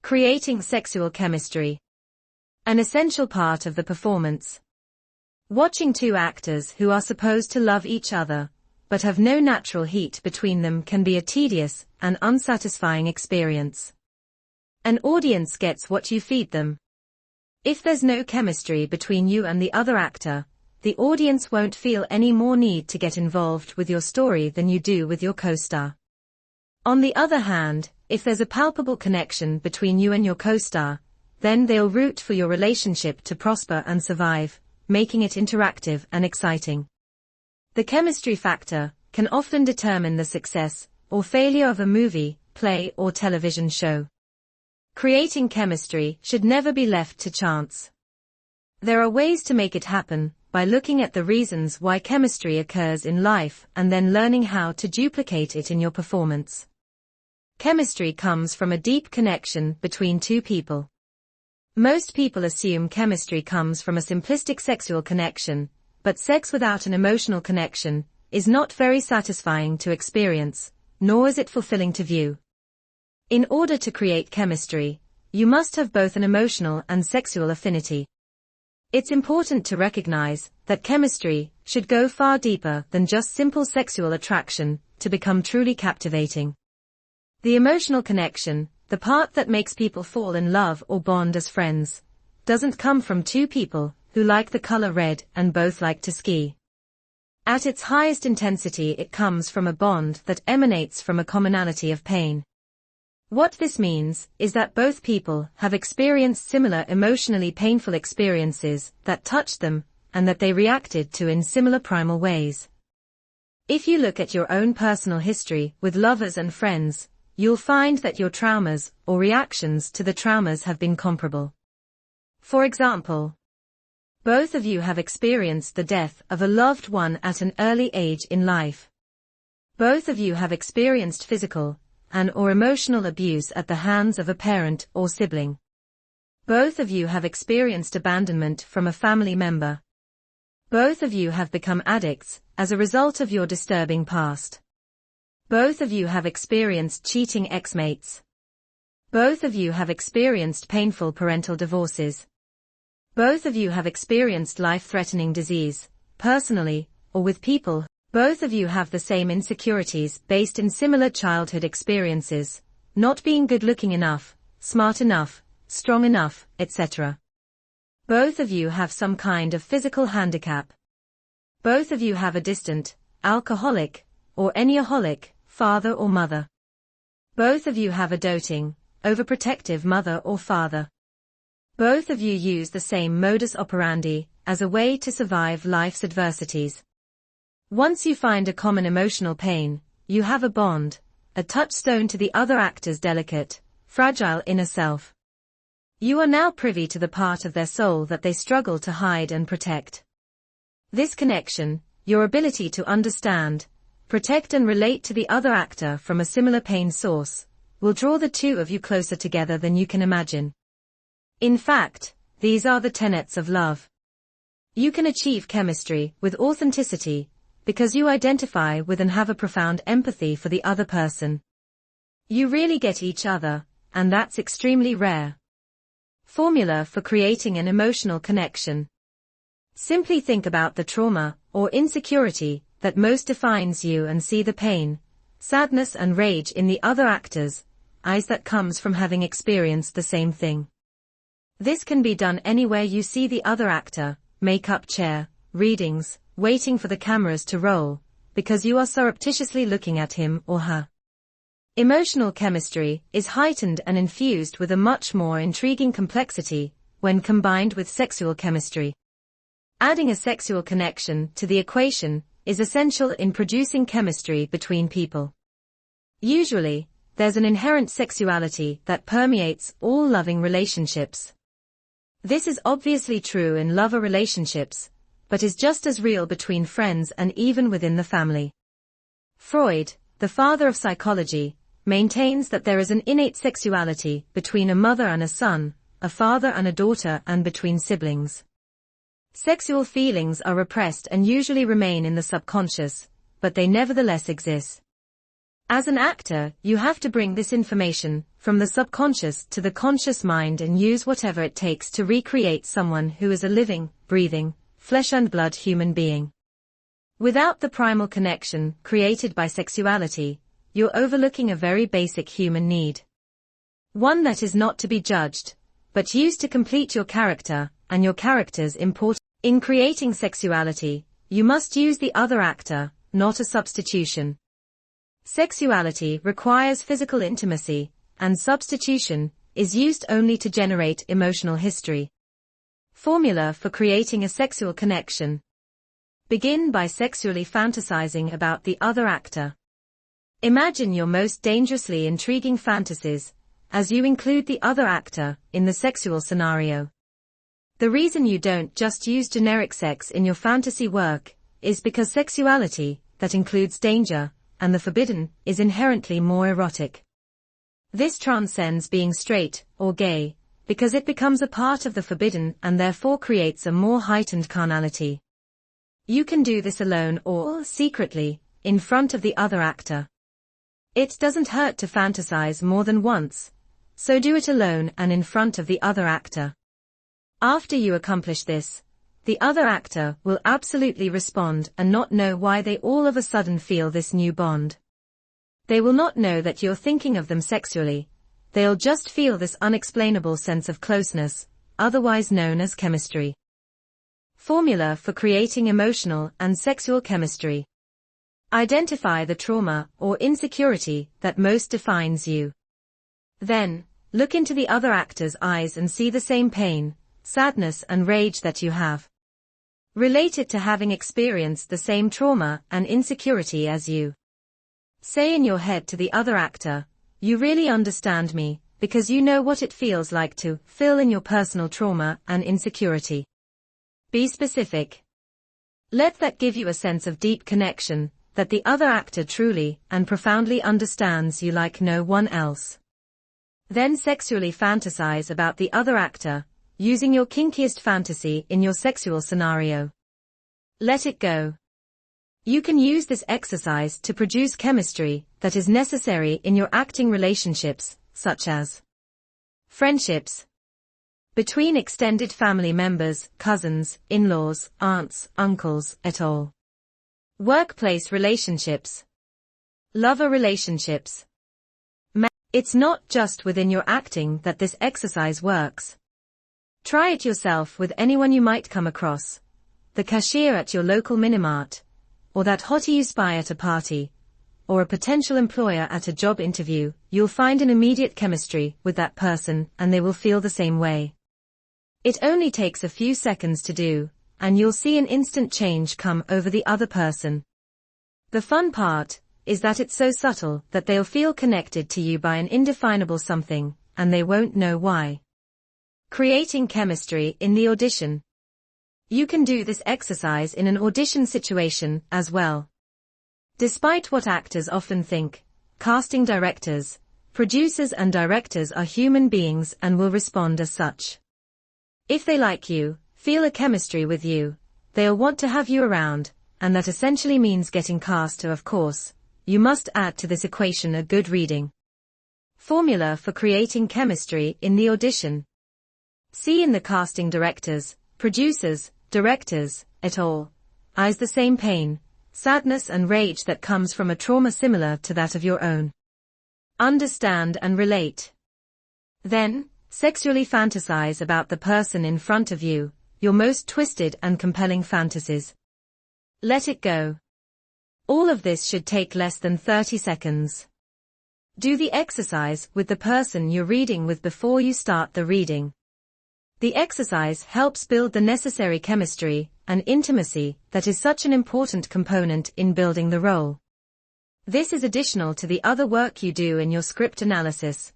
Creating sexual chemistry. An essential part of the performance. Watching two actors who are supposed to love each other, but have no natural heat between them can be a tedious and unsatisfying experience. An audience gets what you feed them. If there's no chemistry between you and the other actor, the audience won't feel any more need to get involved with your story than you do with your co-star. On the other hand, if there's a palpable connection between you and your co-star, then they'll root for your relationship to prosper and survive, making it interactive and exciting. The chemistry factor can often determine the success or failure of a movie, play, or television show. Creating chemistry should never be left to chance. There are ways to make it happen by looking at the reasons why chemistry occurs in life and then learning how to duplicate it in your performance. Chemistry comes from a deep connection between two people. Most people assume chemistry comes from a simplistic sexual connection, but sex without an emotional connection is not very satisfying to experience, nor is it fulfilling to view. In order to create chemistry, you must have both an emotional and sexual affinity. It's important to recognize that chemistry should go far deeper than just simple sexual attraction to become truly captivating. The emotional connection, the part that makes people fall in love or bond as friends, doesn't come from two people who like the color red and both like to ski. At its highest intensity, it comes from a bond that emanates from a commonality of pain. What this means is that both people have experienced similar emotionally painful experiences that touched them and that they reacted to in similar primal ways. If you look at your own personal history with lovers and friends, you'll find that your traumas or reactions to the traumas have been comparable. For example, both of you have experienced the death of a loved one at an early age in life. Both of you have experienced physical and/or emotional abuse at the hands of a parent or sibling. Both of you have experienced abandonment from a family member. Both of you have become addicts as a result of your disturbing past. Both of you have experienced cheating ex-mates. Both of you have experienced painful parental divorces. Both of you have experienced life-threatening disease, personally, or with people. Both of you have the same insecurities based in similar childhood experiences, not being good-looking enough, smart enough, strong enough, etc. Both of you have some kind of physical handicap. Both of you have a distant, alcoholic, or eniaholic, father or mother. Both of you have a doting, overprotective mother or father. Both of you use the same modus operandi as a way to survive life's adversities. Once you find a common emotional pain, you have a bond, a touchstone to the other actor's delicate, fragile inner self. You are now privy to the part of their soul that they struggle to hide and protect. This connection, your ability to understand, protect and relate to the other actor from a similar pain source, will draw the two of you closer together than you can imagine. In fact, these are the tenets of love. You can achieve chemistry with authenticity, because you identify with and have a profound empathy for the other person. You really get each other, and that's extremely rare. Formula for creating an emotional connection. Simply think about the trauma or insecurity that most defines you and see the pain, sadness and rage in the other actor's eyes that comes from having experienced the same thing. This can be done anywhere you see the other actor, makeup chair, readings, waiting for the cameras to roll, because you are surreptitiously looking at him or her. Emotional chemistry is heightened and infused with a much more intriguing complexity when combined with sexual chemistry. Adding a sexual connection to the equation is essential in producing chemistry between people. Usually, there's an inherent sexuality that permeates all loving relationships. This is obviously true in lover relationships, but is just as real between friends and even within the family. Freud, the father of psychology, maintains that there is an innate sexuality between a mother and a son, a father and a daughter, and between siblings. Sexual feelings are repressed and usually remain in the subconscious, but they nevertheless exist. As an actor, you have to bring this information from the subconscious to the conscious mind, and use whatever it takes to recreate someone who is a living, breathing, flesh and blood human being. Without the primal connection created by sexuality, you're overlooking a very basic human need. One that is not to be judged, but used to complete your character, and your character's important. In creating sexuality, you must use the other actor, not a substitution. Sexuality requires physical intimacy, and substitution is used only to generate emotional history. Formula for creating a sexual connection. Begin by sexually fantasizing about the other actor. Imagine your most dangerously intriguing fantasies, as you include the other actor in the sexual scenario. The reason you don't just use generic sex in your fantasy work is because sexuality, that includes danger, and the forbidden, is inherently more erotic. This transcends being straight or gay, because it becomes a part of the forbidden and therefore creates a more heightened carnality. You can do this alone or secretly, in front of the other actor. It doesn't hurt to fantasize more than once, so do it alone and in front of the other actor. After you accomplish this, the other actor will absolutely respond and not know why they all of a sudden feel this new bond. They will not know that you're thinking of them sexually. They'll just feel this unexplainable sense of closeness, otherwise known as chemistry. Formula for creating emotional and sexual chemistry. Identify the trauma or insecurity that most defines you. Then, look into the other actor's eyes and see the same pain, sadness and rage that you have. Relate it to having experienced the same trauma and insecurity as you. Say in your head to the other actor, "You really understand me, because you know what it feels like to fill in your personal trauma and insecurity." Be specific. Let that give you a sense of deep connection, that the other actor truly and profoundly understands you like no one else. Then sexually fantasize about the other actor, using your kinkiest fantasy in your sexual scenario. Let it go. You can use this exercise to produce chemistry that is necessary in your acting relationships, such as friendships, between extended family members, cousins, in-laws, aunts, uncles, et al. Workplace relationships, lover relationships. It's not just within your acting that this exercise works. Try it yourself with anyone you might come across. The cashier at your local minimart, or that hottie you spy at a party, or a potential employer at a job interview. You'll find an immediate chemistry with that person and they will feel the same way. It only takes a few seconds to do, and you'll see an instant change come over the other person. The fun part is that it's so subtle that they'll feel connected to you by an indefinable something, and they won't know why. Creating chemistry in the audition. You can do this exercise in an audition situation as well. Despite what actors often think, casting directors, producers and directors are human beings and will respond as such. If they like you, feel a chemistry with you, they'll want to have you around, and that essentially means getting cast. Of course, you must add to this equation a good reading. Formula for creating chemistry in the audition. See in the casting directors, producers, directors, et al. eyes the same pain, sadness and rage that comes from a trauma similar to that of your own. Understand and relate. Then, sexually fantasize about the person in front of you, your most twisted and compelling fantasies. Let it go. All of this should take less than 30 seconds. Do the exercise with the person you're reading with before you start the reading. The exercise helps build the necessary chemistry and intimacy that is such an important component in building the role. This is additional to the other work you do in your script analysis,